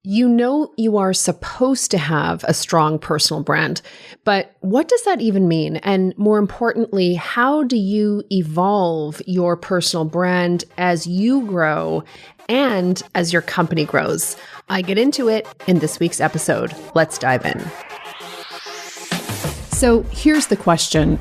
You know you are supposed to have a strong personal brand, but what does that even mean? And more importantly, how do you evolve your personal brand as you grow and as your company grows? I get into it in this week's episode. Let's dive in. So here's the question.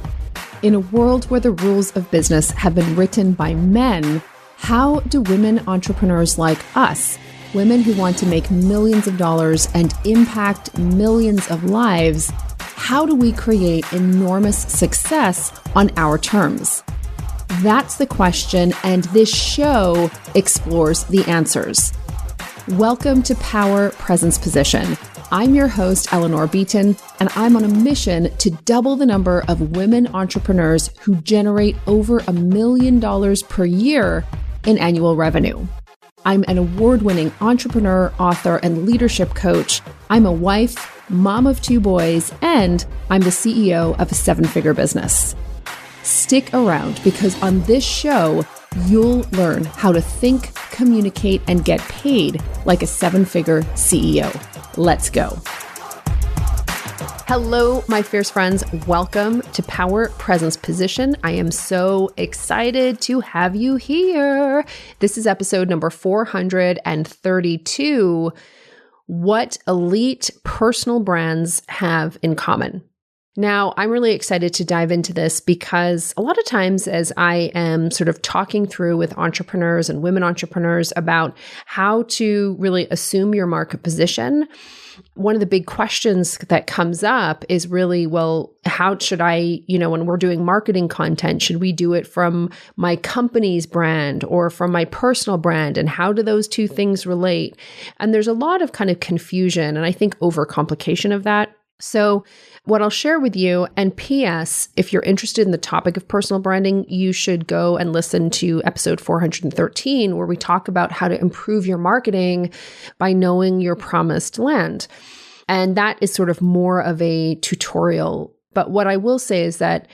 In a world where the rules of business have been written by men, how do women entrepreneurs like us, women who want to make millions of dollars and impact millions of lives, how do we create enormous success on our terms? That's the question, and this show explores the answers. Welcome to Power Presence Position. I'm your host, Eleanor Beaton, and I'm on a mission to double the number of women entrepreneurs who generate over $1 million per year in annual revenue. I'm an award-winning entrepreneur, author, and leadership coach. I'm a wife, mom of 2 boys, and I'm the CEO of a 7-figure business. Stick around because on this show, you'll learn how to think, communicate, and get paid like a 7-figure CEO. Let's go. Hello, my fierce friends. Welcome to Power Presence Position. I am so excited to have you here. This is episode number 432. What elite personal brands have in common. Now, I'm really excited to dive into this because a lot of times as I am sort of talking through with entrepreneurs and women entrepreneurs about how to really assume your market position, one of the big questions that comes up is really, well, how should I, when we're doing marketing content, should we do it from my company's brand or from my personal brand? And how do those two things relate? And there's a lot of kind of confusion and I think overcomplication of that. So what I'll share with you, and P.S., if you're interested in the topic of personal branding, you should go and listen to episode 413, where we talk about how to improve your marketing by knowing your promised land. And that is sort of more of a tutorial. But what I will say is that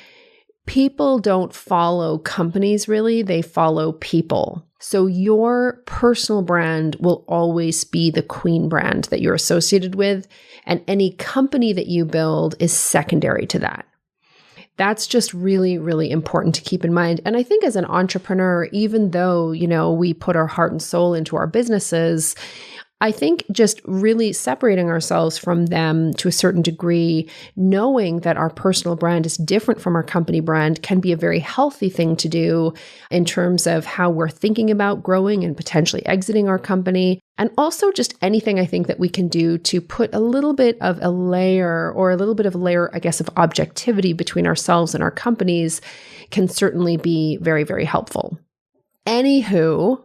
people don't follow companies really, they follow people. So your personal brand will always be the queen brand that you're associated with, and any company that you build is secondary to that. That's just really, really important to keep in mind. And I think as an entrepreneur, even though, we put our heart and soul into our businesses, I think just really separating ourselves from them to a certain degree, knowing that our personal brand is different from our company brand can be a very healthy thing to do in terms of how we're thinking about growing and potentially exiting our company. And also just anything I think that we can do to put a little bit of a layer, I guess, of objectivity between ourselves and our companies can certainly be very, very helpful. Anywho,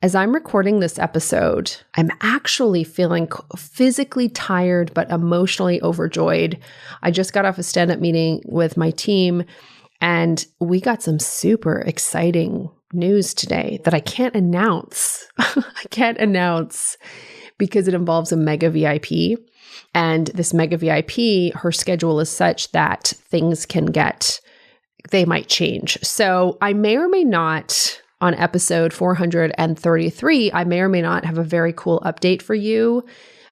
as I'm recording this episode, I'm actually feeling physically tired, but emotionally overjoyed. I just got off a stand-up meeting with my team, and we got some super exciting news today that I can't announce. I can't announce because it involves a mega VIP. And this mega VIP, her schedule is such that they might change. So I may or may not, on episode 433, I may or may not have a very cool update for you.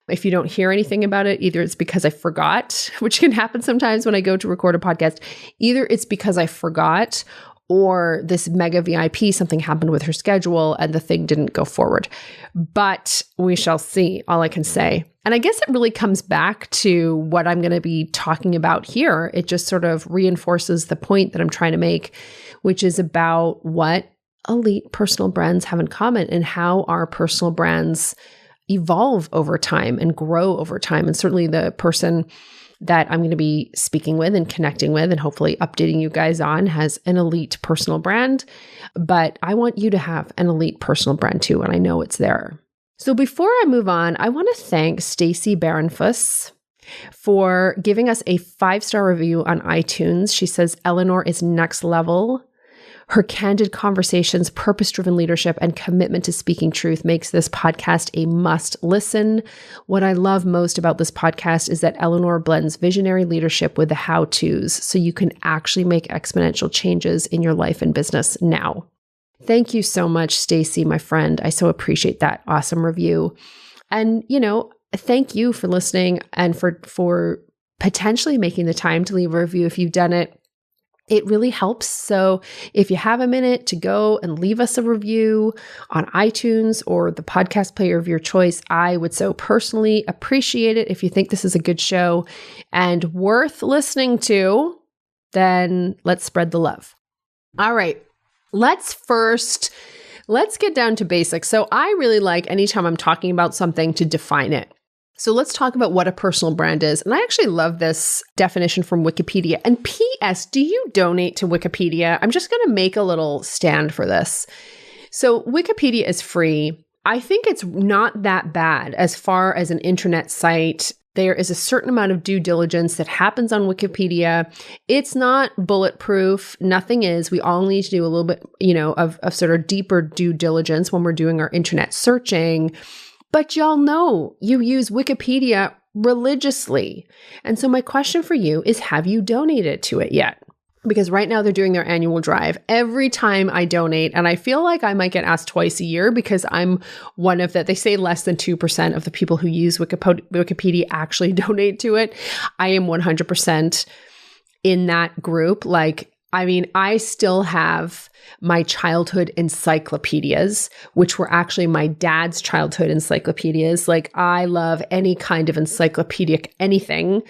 If you don't hear anything about it, either it's because I forgot, which can happen sometimes when I go to record a podcast, either it's because I forgot or this mega VIP, something happened with her schedule and the thing didn't go forward. But we shall see, all I can say. And I guess it really comes back to what I'm going to be talking about here. It just sort of reinforces the point that I'm trying to make, which is about what elite personal brands have in common and how our personal brands evolve over time and grow over time. And certainly the person that I'm going to be speaking with and connecting with and hopefully updating you guys on has an elite personal brand, but I want you to have an elite personal brand too. And I know it's there. So before I move on, I want to thank Stacy Barenfuss for giving us a 5-star review on iTunes. She says, Eleanor is next level. Her candid conversations, purpose-driven leadership, and commitment to speaking truth makes this podcast a must listen. What I love most about this podcast is that Eleanor blends visionary leadership with the how-tos, so you can actually make exponential changes in your life and business now. Thank you so much, Stacy, my friend. I so appreciate that awesome review. And, thank you for listening and for potentially making the time to leave a review if you've done it. It really helps. So if you have a minute to go and leave us a review on iTunes or the podcast player of your choice, I would so personally appreciate it. If you think this is a good show and worth listening to, then let's spread the love. All right. Let's get down to basics. So I really like anytime I'm talking about something to define it. So let's talk about what a personal brand is. And I actually love this definition from Wikipedia. And P.S., do you donate to Wikipedia? I'm just going to make a little stand for this. So Wikipedia is free. I think it's not that bad as far as an internet site. There is a certain amount of due diligence that happens on Wikipedia. It's not bulletproof. Nothing is. We all need to do a little bit, of sort of deeper due diligence when we're doing our internet searching. But y'all know you use Wikipedia religiously. And so my question for you is, have you donated to it yet? Because right now they're doing their annual drive. Every time I donate, and I feel like I might get asked twice a year because I'm one of they say less than 2% of the people who use Wikipedia actually donate to it. I am 100% in that group. I still have my childhood encyclopedias, which were actually my dad's childhood encyclopedias. I love any kind of encyclopedic anything.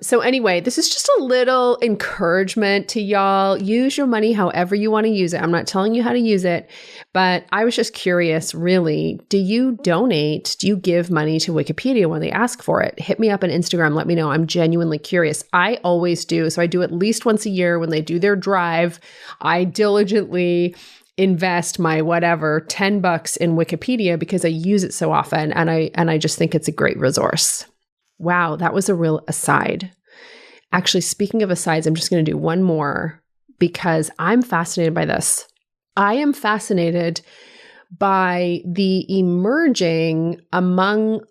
So anyway, this is just a little encouragement to y'all. Use your money however you want to use it. I'm not telling you how to use it, but I was just curious, really, do you donate? Do you give money to Wikipedia when they ask for it? Hit me up on Instagram. Let me know. I'm genuinely curious. I always do. So I do at least once a year when they do their drive. I diligently invest my whatever $10 in Wikipedia because I use it so often, and I just think it's a great resource. Wow, that was a real aside. Actually, speaking of asides, I'm just going to do one more because I'm fascinated by this. I am fascinated by the emerging among,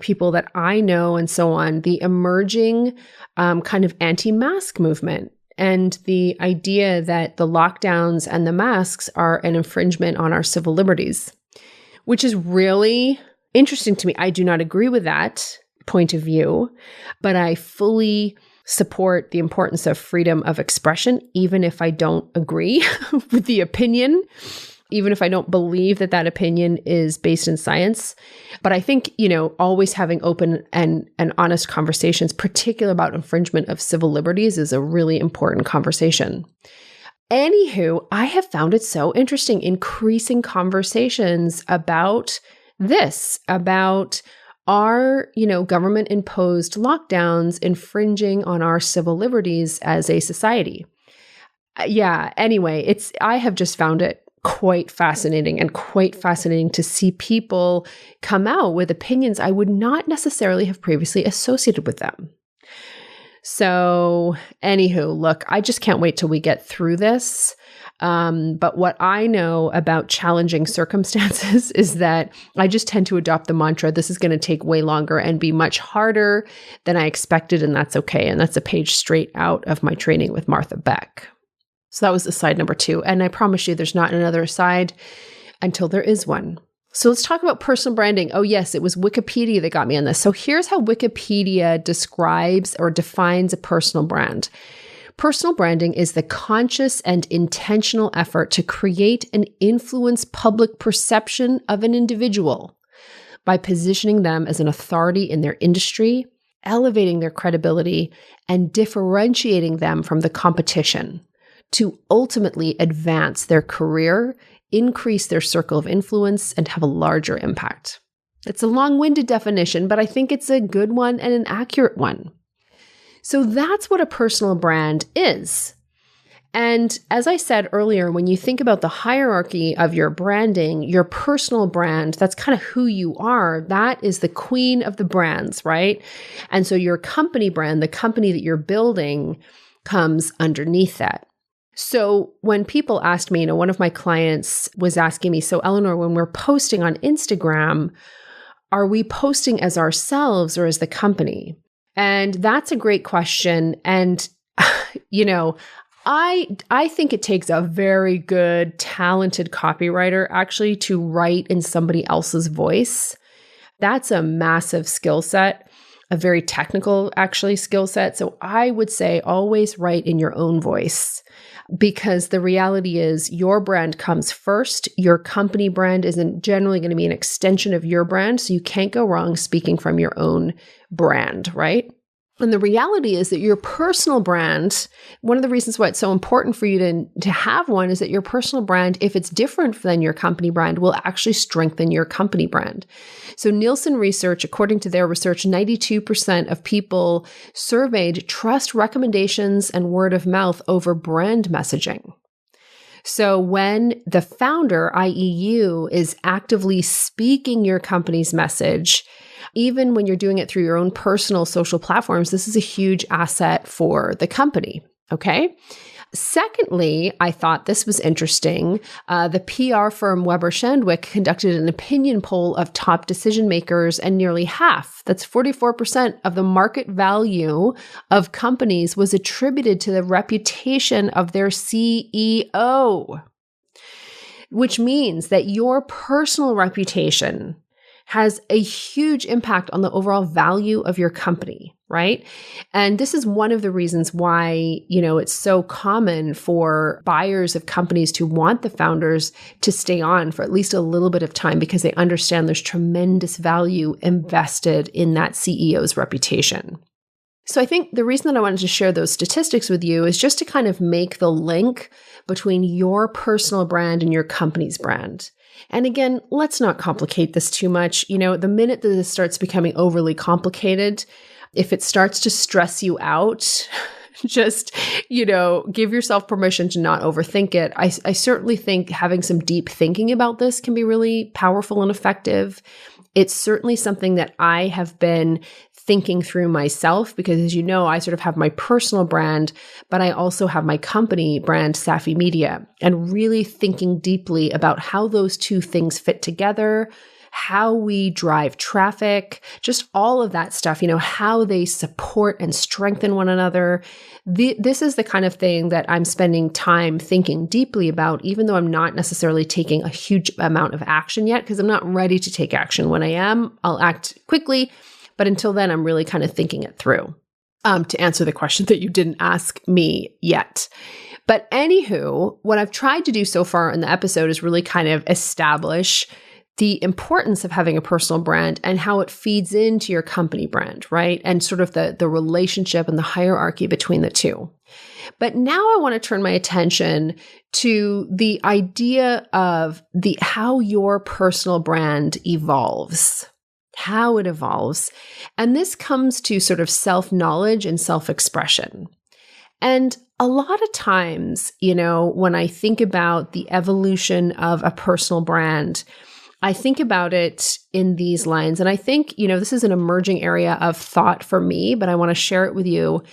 people that I know and so on, the emerging kind of anti-mask movement and the idea that the lockdowns and the masks are an infringement on our civil liberties, which is really interesting to me. I do not agree with that point of view, but I fully support the importance of freedom of expression, even if I don't agree with the opinion, even if I don't believe that opinion is based in science. But I think, always having open and honest conversations, particularly about infringement of civil liberties, is a really important conversation. Anywho, I have found it so interesting, increasing conversations about this, about our, government-imposed lockdowns infringing on our civil liberties as a society. Anyway, I have just found it quite fascinating to see people come out with opinions I would not necessarily have previously associated with them. So, anywho, look, I just can't wait till we get through this. But what I know about challenging circumstances is that I just tend to adopt the mantra, this is going to take way longer and be much harder than I expected, and that's okay. And that's a page straight out of my training with Martha Beck. So that was aside number 2. And I promise you there's not another aside until there is one. So let's talk about personal branding. Oh yes, it was Wikipedia that got me on this. So here's how Wikipedia describes or defines a personal brand. Personal branding is the conscious and intentional effort to create and influence public perception of an individual by positioning them as an authority in their industry, elevating their credibility, and differentiating them from the competition to ultimately advance their career, increase their circle of influence, and have a larger impact. It's a long-winded definition, but I think it's a good one and an accurate one. So that's what a personal brand is. And as I said earlier, when you think about the hierarchy of your branding, your personal brand, that's kind of who you are. That is the queen of the brands, right? And so your company brand, the company that you're building, comes underneath that. So when people asked me, one of my clients was asking me, so Eleanor, when we're posting on Instagram, are we posting as ourselves or as the company? And that's a great question. And, I think it takes a very good, talented copywriter actually to write in somebody else's voice. That's a massive skill set, a very technical, actually, skill set. So I would say always write in your own voice, because the reality is your brand comes first. Your company brand isn't generally going to be an extension of your brand. So you can't go wrong speaking from your own brand, right? And the reality is that your personal brand, one of the reasons why it's so important for you to have one is that your personal brand, if it's different than your company brand, will actually strengthen your company brand. So Nielsen research, according to their research, 92% of people surveyed trust recommendations and word of mouth over brand messaging. So when the founder, i.e. you, is actively speaking your company's message, even when you're doing it through your own personal social platforms, this is a huge asset for the company, okay? Secondly, I thought this was interesting. The PR firm Weber Shandwick conducted an opinion poll of top decision makers, and nearly half, that's 44% of the market value of companies, was attributed to the reputation of their CEO, which means that your personal reputation has a huge impact on the overall value of your company, right? And this is one of the reasons why, it's so common for buyers of companies to want the founders to stay on for at least a little bit of time, because they understand there's tremendous value invested in that CEO's reputation. So I think the reason that I wanted to share those statistics with you is just to kind of make the link between your personal brand and your company's brand. And again, let's not complicate this too much. The minute that this starts becoming overly complicated, if it starts to stress you out, just, give yourself permission to not overthink it. I certainly think having some deep thinking about this can be really powerful and effective. It's certainly something that I have been thinking through myself, because as you know, I sort of have my personal brand, but I also have my company brand, Safi Media, and really thinking deeply about how those two things fit together, how we drive traffic, just all of that stuff, how they support and strengthen one another. This is the kind of thing that I'm spending time thinking deeply about, even though I'm not necessarily taking a huge amount of action yet, because I'm not ready to take action. When I am, I'll act quickly. But until then, I'm really kind of thinking it through, to answer the question that you didn't ask me yet. But anywho, what I've tried to do so far in the episode is really kind of establish the importance of having a personal brand and how it feeds into your company brand, right? And sort of the relationship and the hierarchy between the two. But now I want to turn my attention to the idea of how your personal brand evolves. How it evolves. And this comes to sort of self-knowledge and self-expression. And a lot of times, when I think about the evolution of a personal brand, I think about it in these lines. And I think, this is an emerging area of thought for me, but I want to share it with you.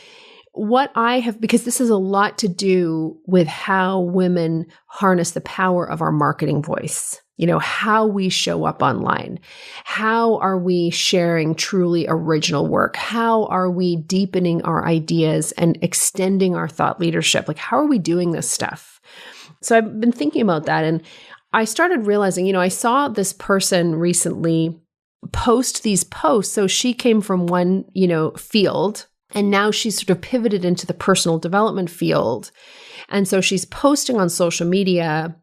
Because this has a lot to do with how women harness the power of our marketing voice. How we show up online. How are we sharing truly original work? How are we deepening our ideas and extending our thought leadership? Like, how are we doing this stuff? So I've been thinking about that, and I started realizing, I saw this person recently post these posts. So she came from one, field, and now she's sort of pivoted into the personal development field. And so she's posting on social media,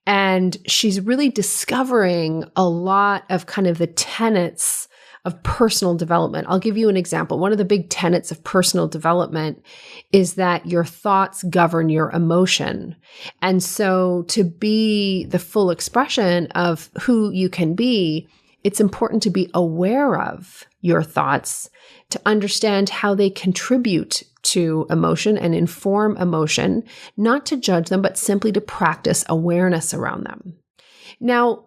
and she's really discovering a lot of kind of the tenets of personal development. I'll give you an example. One of the big tenets of personal development is that your thoughts govern your emotion. And so to be the full expression of who you can be, it's important to be aware of your thoughts, to understand how they contribute to emotion and inform emotion, not to judge them, but simply to practice awareness around them. Now,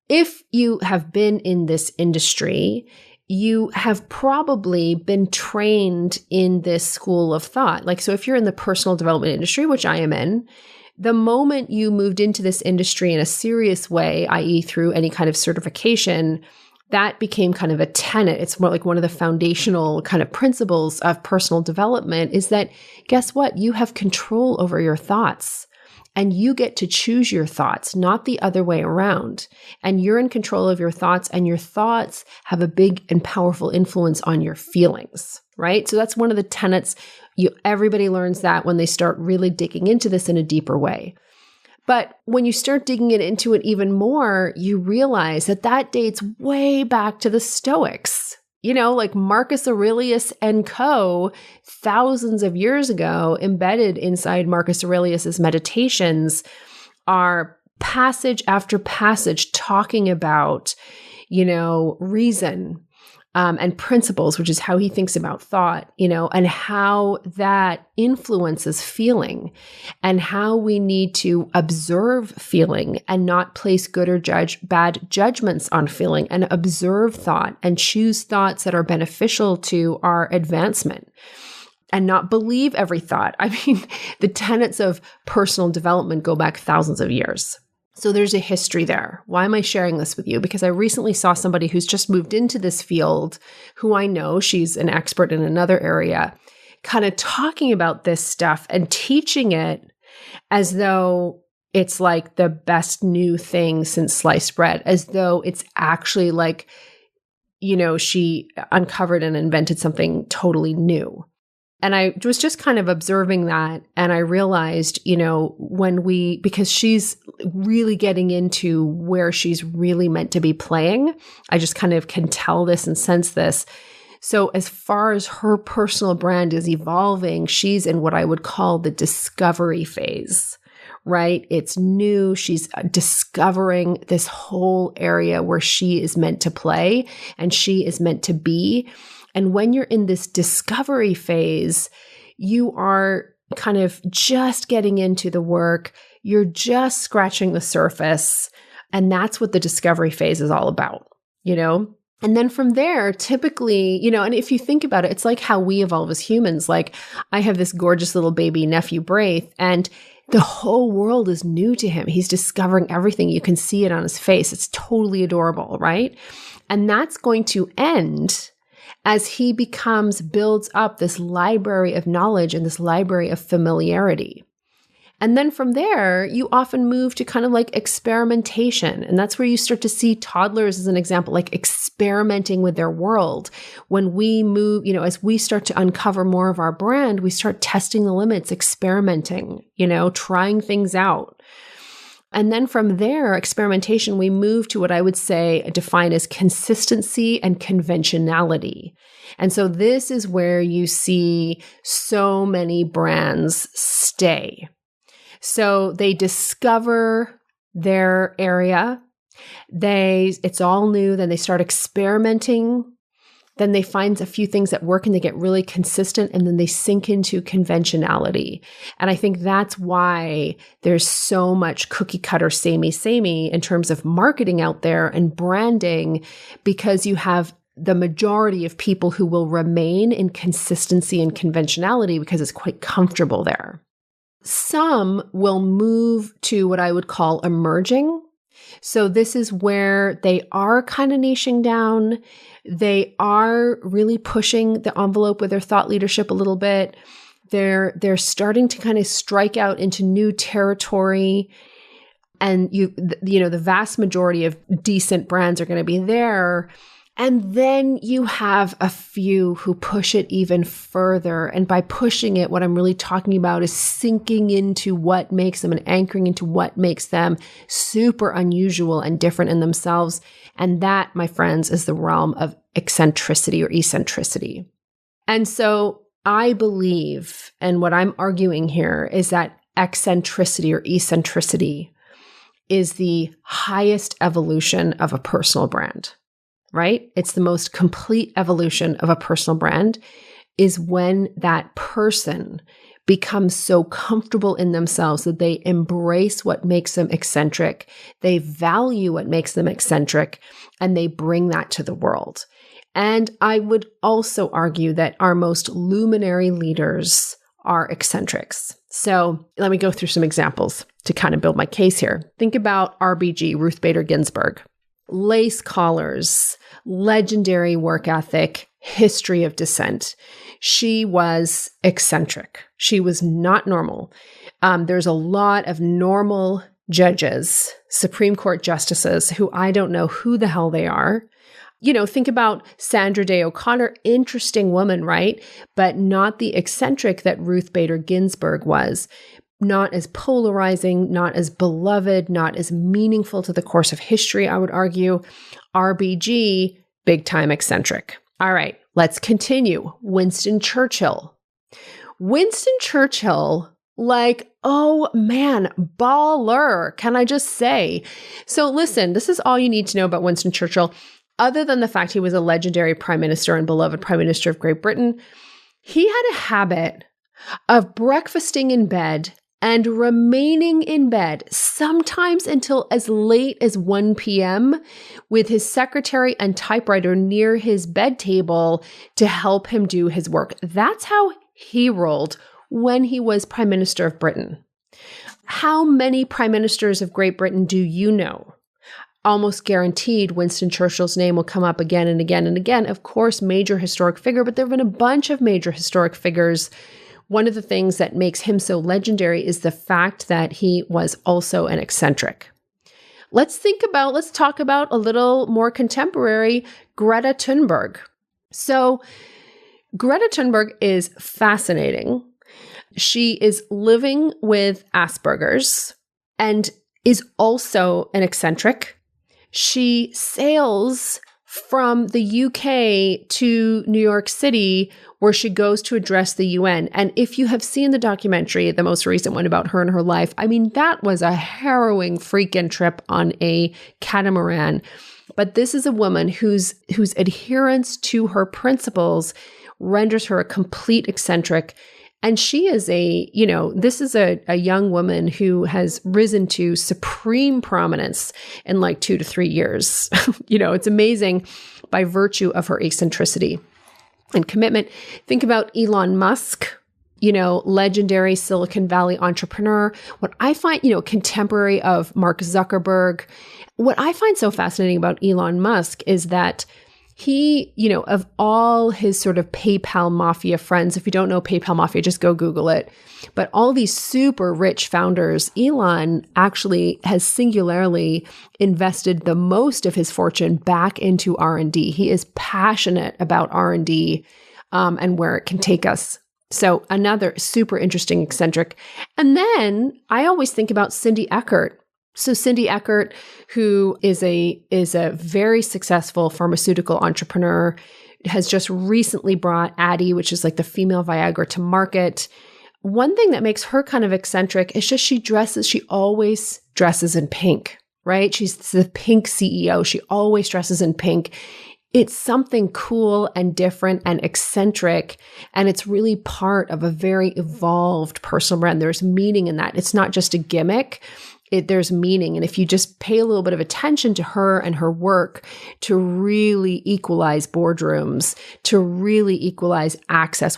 if you have been in this industry, you have probably been trained in this school of thought. So if you're in the personal development industry, which I am in, the moment you moved into this industry in a serious way, i.e. through any kind of certification, that became kind of a tenet. It's more like one of the foundational kind of principles of personal development is that, guess what? You have control over your thoughts. And you get to choose your thoughts, not the other way around. And you're in control of your thoughts, and your thoughts have a big and powerful influence on your feelings, right? So that's one of the tenets. Everybody learns that when they start really digging into this in a deeper way. But when you start digging into it even more, you realize that dates way back to the Stoics. Like Marcus Aurelius and co. thousands of years ago, embedded inside Marcus Aurelius's meditations are passage after passage talking about, reason and principles, which is how he thinks about thought, and how that influences feeling, and how we need to observe feeling and not place good or bad judgments on feeling, and observe thought and choose thoughts that are beneficial to our advancement, and not believe every thought. I mean, the tenets of personal development go back thousands of years. So there's a history there. Why am I sharing this with you? Because I recently saw somebody who's just moved into this field, who I know, she's an expert in another area, kind of talking about this stuff and teaching it as though it's like the best new thing since sliced bread, as though it's actually like, she uncovered and invented something totally new. And I was just kind of observing that. And I realized, because she's really getting into where she's really meant to be playing, I just kind of can tell this and sense this. So as far as her personal brand is evolving, she's in what I would call the discovery phase, right? It's new. She's discovering this whole area where she is meant to play and she is meant to be. And when you're in this discovery phase, you are kind of just getting into the work. You're just scratching the surface. And that's what the discovery phase is all about, And then from there, typically, and if you think about it, it's like how we evolve as humans. Like I have this gorgeous little baby nephew, Braith, and the whole world is new to him. He's discovering everything. You can see it on his face. It's totally adorable, right? And that's going to end as he builds up this library of knowledge and this library of familiarity. And then from there, you often move to kind of like experimentation. And that's where you start to see toddlers as an example, like experimenting with their world. When we move, as we start to uncover more of our brand, we start testing the limits, experimenting, trying things out. And then from there, experimentation, we move to what I would say define as consistency and conventionality. And so this is where you see so many brands stay. So they discover their area. It's all new. Then they start experimenting. Then they find a few things that work and they get really consistent, and then they sink into conventionality. And I think that's why there's so much cookie cutter, samey in terms of marketing out there and branding, because you have the majority of people who will remain in consistency and conventionality because it's quite comfortable there. Some will move to what I would call emerging. So this is where they are kind of niching down. They are really pushing the envelope with their thought leadership a little bit. They're starting to kind of strike out into new territory. And the vast majority of decent brands are going to be there. And then you have a few who push it even further. And by pushing it, what I'm really talking about is sinking into what makes them and anchoring into what makes them super unusual and different in themselves. And that, my friends, is the realm of eccentricity or eccentricity. And so I believe, and what I'm arguing here is that eccentricity or eccentricity is the highest evolution of a personal brand. Right? It's the most complete evolution of a personal brand is when that person becomes so comfortable in themselves that they embrace what makes them eccentric, they value what makes them eccentric, and they bring that to the world. And I would also argue that our most luminary leaders are eccentrics. So let me go through some examples to kind of build my case here. Think about RBG, Ruth Bader Ginsburg. Lace collars, legendary work ethic, history of dissent. She was eccentric. She was not normal. There's a lot of normal judges, Supreme Court justices, who I don't know who the hell they are. Think about Sandra Day O'Connor, interesting woman, right? But not the eccentric that Ruth Bader Ginsburg was. Not as polarizing, not as beloved, not as meaningful to the course of history, I would argue. RBG, big time eccentric. All right, let's continue. Winston Churchill. Winston Churchill, oh man, baller, can I just say? So listen, this is all you need to know about Winston Churchill. Other than the fact he was a legendary prime minister and beloved prime minister of Great Britain, he had a habit of breakfasting in bed and remaining in bed, sometimes until as late as 1 p.m., with his secretary and typewriter near his bed table to help him do his work. That's how he rolled when he was Prime Minister of Britain. How many Prime Ministers of Great Britain do you know? Almost guaranteed Winston Churchill's name will come up again and again and again. Of course, major historic figure, but there have been a bunch of major historic figures. One of the things that makes him so legendary is the fact that he was also an eccentric. Let's talk about a little more contemporary Greta Thunberg. So Greta Thunberg is fascinating. She is living with Asperger's and is also an eccentric. She sails from the UK to New York City, where she goes to address the UN. And if you have seen the documentary, the most recent one about her and her life, I mean, that was a harrowing freaking trip on a catamaran. But this is a woman whose adherence to her principles renders her a complete eccentric. And she is this is a young woman who has risen to supreme prominence in 2 to 3 years. It's amazing by virtue of her eccentricity and commitment. Think about Elon Musk, legendary Silicon Valley entrepreneur. What I find, contemporary of Mark Zuckerberg. What I find so fascinating about Elon Musk is that he, of all his sort of PayPal mafia friends, if you don't know PayPal mafia, just go Google it. But all these super rich founders, Elon actually has singularly invested the most of his fortune back into R&D. He is passionate about R&D and where it can take us. So another super interesting eccentric. And then I always think about Cindy Eckert. So Cindy Eckert, who is a very successful pharmaceutical entrepreneur, has just recently brought Addyi, which is the female Viagra, to market. One thing that makes her kind of eccentric is just she always dresses in pink, right? She's the pink CEO. She always dresses in pink. It's something cool and different and eccentric, and it's really part of a very evolved personal brand. There's meaning in that. It's not just a gimmick. There's meaning. And if you just pay a little bit of attention to her and her work to really equalize boardrooms, to really equalize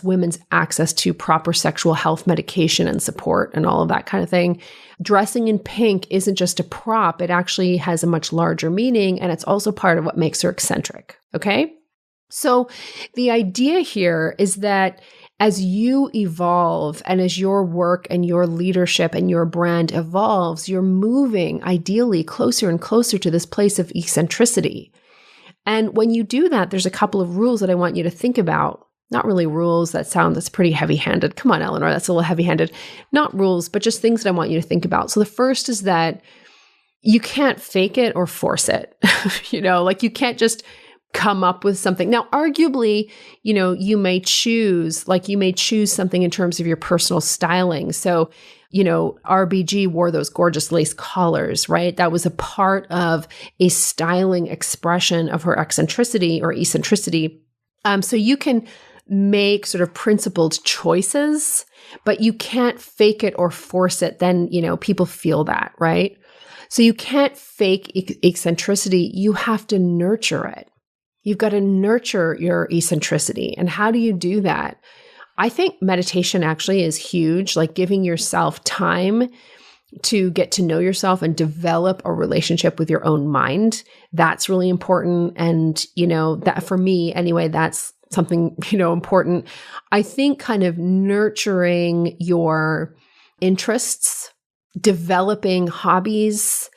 women's access to proper sexual health medication and support and all of that kind of thing, dressing in pink isn't just a prop. It actually has a much larger meaning. And it's also part of what makes her eccentric. Okay. So the idea here is that as you evolve and as your work and your leadership and your brand evolves, you're moving ideally closer and closer to this place of eccentricity. And when you do that, there's a couple of rules that I want you to think about. Not really rules, that's pretty heavy-handed. Come on, Eleanor, that's a little heavy-handed. Not rules, but just things that I want you to think about. So the first is that you can't fake it or force it. You can't just come up with something. Now, arguably, you may choose something in terms of your personal styling. So, RBG wore those gorgeous lace collars, right? That was a part of a styling expression of her eccentricity or eccentricity. So you can make sort of principled choices, but you can't fake it or force it. Then, people feel that, right? So you can't fake eccentricity. You have to nurture it. You've got to nurture your eccentricity. And how do you do that? I think meditation actually is huge, giving yourself time to get to know yourself and develop a relationship with your own mind. That's really important. And, that for me anyway, that's something, important. I think kind of nurturing your interests, developing hobbies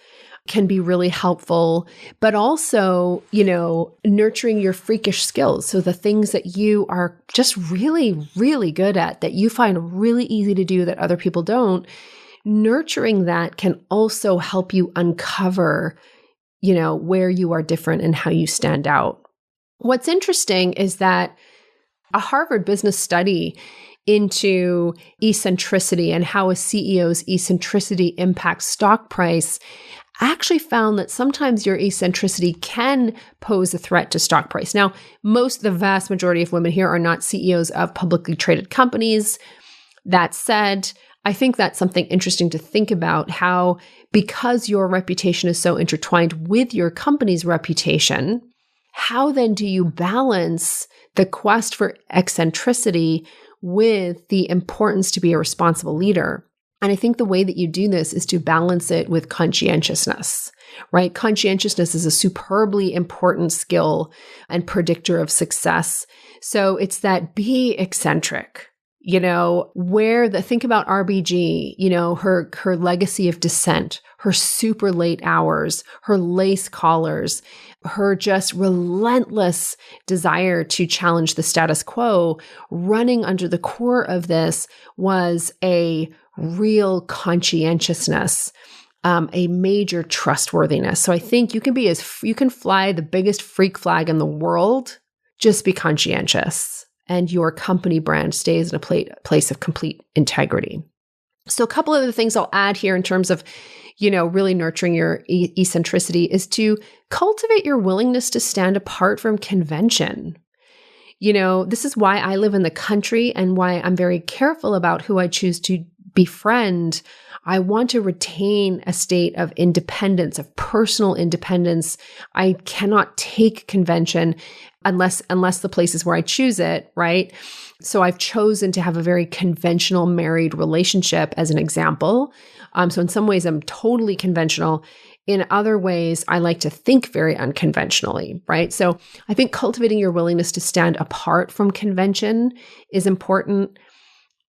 can be really helpful, but also, nurturing your freakish skills. So the things that you are just really, really good at, that you find really easy to do that other people don't, nurturing that can also help you uncover, where you are different and how you stand out. What's interesting is that a Harvard business study into eccentricity and how a CEO's eccentricity impacts stock price actually found that sometimes your eccentricity can pose a threat to stock price. Now, the vast majority of women here are not CEOs of publicly traded companies. That said, I think that's something interesting to think about, how because your reputation is so intertwined with your company's reputation, how then do you balance the quest for eccentricity with the importance to be a responsible leader? And I think the way that you do this is to balance it with conscientiousness, right? Conscientiousness is a superbly important skill and predictor of success. So it's that be eccentric, think about RBG, her legacy of dissent, her super late hours, her lace collars, her just relentless desire to challenge the status quo. Running under the core of this was a real conscientiousness, a major trustworthiness. So I think you can fly the biggest freak flag in the world, just be conscientious, and your company brand stays in a place of complete integrity. So a couple of the things I'll add here in terms of, really nurturing your eccentricity is to cultivate your willingness to stand apart from convention. This is why I live in the country and why I'm very careful about who I choose to befriend. I want to retain a state of independence, of personal independence. I cannot take convention unless the places where I choose it, right? So I've chosen to have a very conventional married relationship as an example. So in some ways, I'm totally conventional. In other ways, I like to think very unconventionally, right? So I think cultivating your willingness to stand apart from convention is important.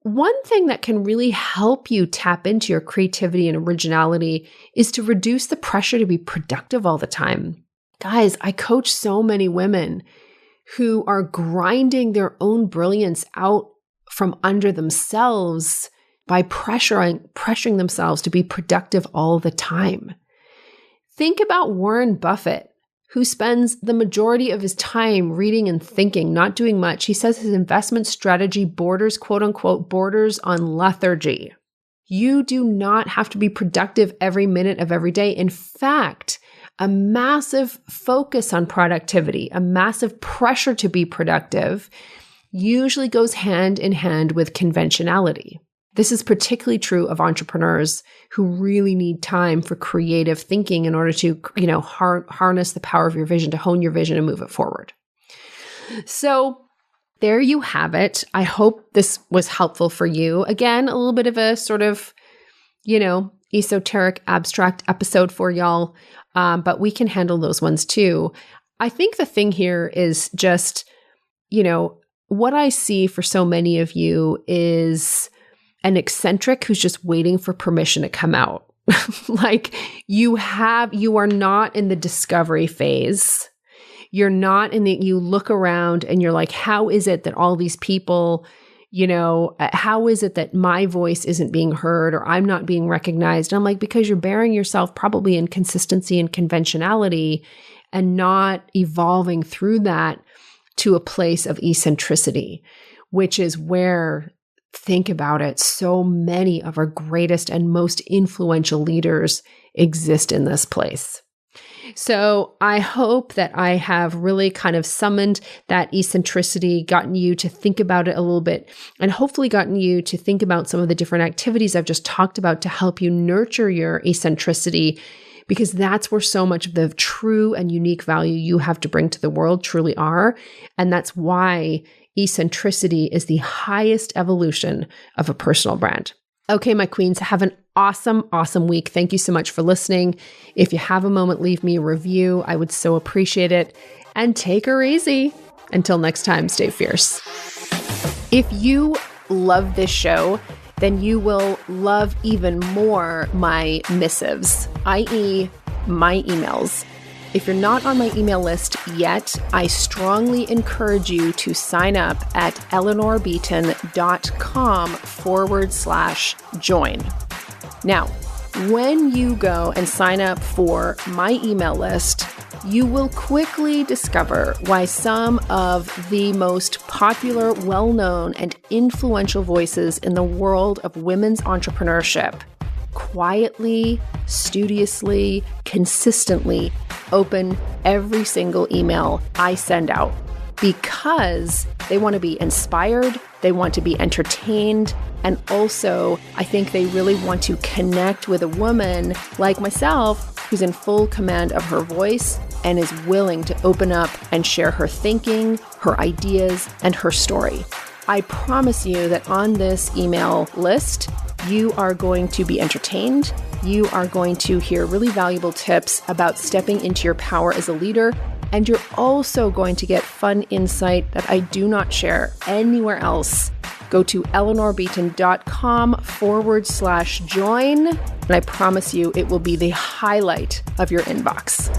One thing that can really help you tap into your creativity and originality is to reduce the pressure to be productive all the time. Guys, I coach so many women who are grinding their own brilliance out from under themselves by pressuring themselves to be productive all the time. Think about Warren Buffett, who spends the majority of his time reading and thinking, not doing much. He says his investment strategy borders, quote unquote, borders on lethargy. You do not have to be productive every minute of every day. In fact, a massive focus on productivity, a massive pressure to be productive usually goes hand in hand with conventionality. This is particularly true of entrepreneurs who really need time for creative thinking in order to, harness the power of your vision, to hone your vision and move it forward. So there you have it. I hope this was helpful for you. Again, a little bit of a sort of, esoteric, abstract episode for y'all, but we can handle those ones too. I think the thing here is just, what I see for so many of you is an eccentric who's just waiting for permission to come out. Like you are not in the discovery phase. You're not you look around and you're like, how is it that all these people, how is it that my voice isn't being heard or I'm not being recognized? And I'm like, because you're burying yourself probably in consistency and conventionality and not evolving through that to a place of eccentricity, which is where, think about it, so many of our greatest and most influential leaders exist in this place. So I hope that I have really kind of summoned that eccentricity, gotten you to think about it a little bit, and hopefully gotten you to think about some of the different activities I've just talked about to help you nurture your eccentricity, because that's where so much of the true and unique value you have to bring to the world truly are. And that's why eccentricity is the highest evolution of a personal brand. Okay, my queens, have an awesome, awesome week. Thank you so much for listening. If you have a moment, leave me a review. I would so appreciate it. And take her easy. Until next time, stay fierce. If you love this show then you will love even more my missives, i.e., my emails. If you're not on my email list yet, I strongly encourage you to sign up at eleanorbeaton.com/join. Now, when you go and sign up for my email list, you will quickly discover why some of the most popular, well-known, and influential voices in the world of women's entrepreneurship quietly, studiously, consistently open every single email I send out, because they want to be inspired, they want to be entertained, and also I think they really want to connect with a woman like myself who's in full command of her voice and is willing to open up and share her thinking, her ideas, and her story. I promise you that on this email list, you are going to be entertained. You are going to hear really valuable tips about stepping into your power as a leader. And you're also going to get fun insight that I do not share anywhere else. Go to eleanorbeaton.com/join. And I promise you it will be the highlight of your inbox.